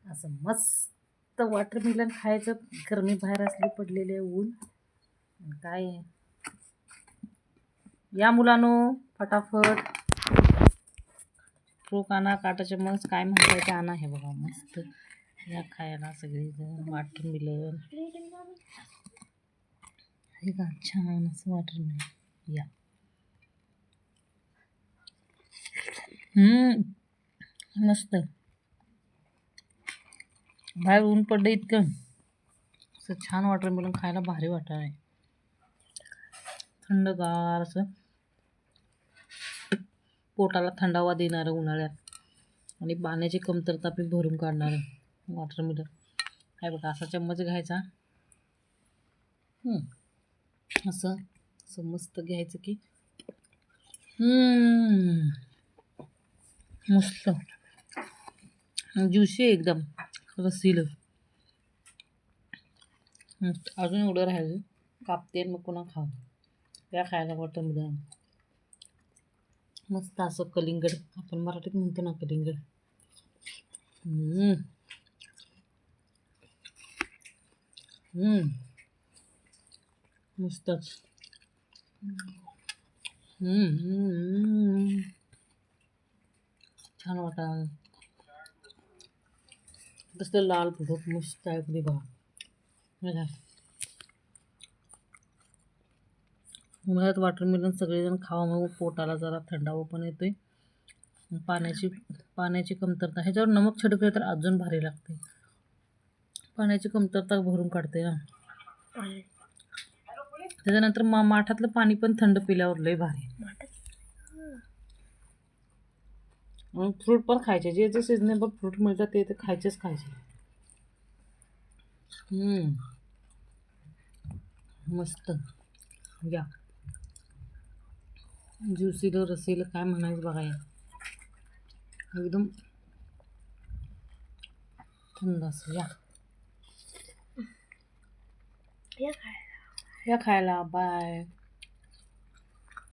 असं मस्त वॉटरमेलन खायचं. गरमी बाहेर असली पडलेले ऊन काय. या मुलांनो फटाफट फ्रूट आणा, काटा चम्मच काय म्हणताय ते आणा. हे बघा मस्त या खायला सगळेजण वॉटरमेलन. हे का छान असं वॉटरमेलन. या मस्त. बाहेर ऊन पडलं इतकं असं छान वॉटरमेलन खायला भारी वाटत आहे. थंडगार असं पोटाला थंडावा देणारं उन्हाळ्यात आणि पाण्याची कमतरता बी भरून काढणारं वॉटरमेलन. काय बघा असा चम्मच घ्यायचा. असं असं मस्त घ्यायचं की मस्त ज्युशी एकदम रसीलं. अजून एवढं राहायचं कापते मग पुन्हा खाऊ. त्या खायला वॉटरमेलन मस्त असं कलिंगड. आपण मराठीत म्हणतो ना कलिंगड. मस्तच. छान वाटायला. तसं लाल भूक मस्त आहे कधी बघा. उन्हाळ्यात वॉटरमेलन सगळेजण खावा मग पोटाला जरा थंडावा पण येतोय. पाण्याची कमतरता ह्याच्यावर नमक छिडकले तर अजून भारी लागते. पाण्याची कमतरता भरून काढते ना. त्याच्यानंतर माठातलं पाणी पण थंड पिल्यावर लय भारी. फ्रूट पण खायचे. जे जे सिजनेबल फ्रूट मिळतात ते खायचेच खायचे. मस्त. या ज्युसीला रसीला काय म्हणायचं बघा. या एकदम थंड असं. या खायला. बाय.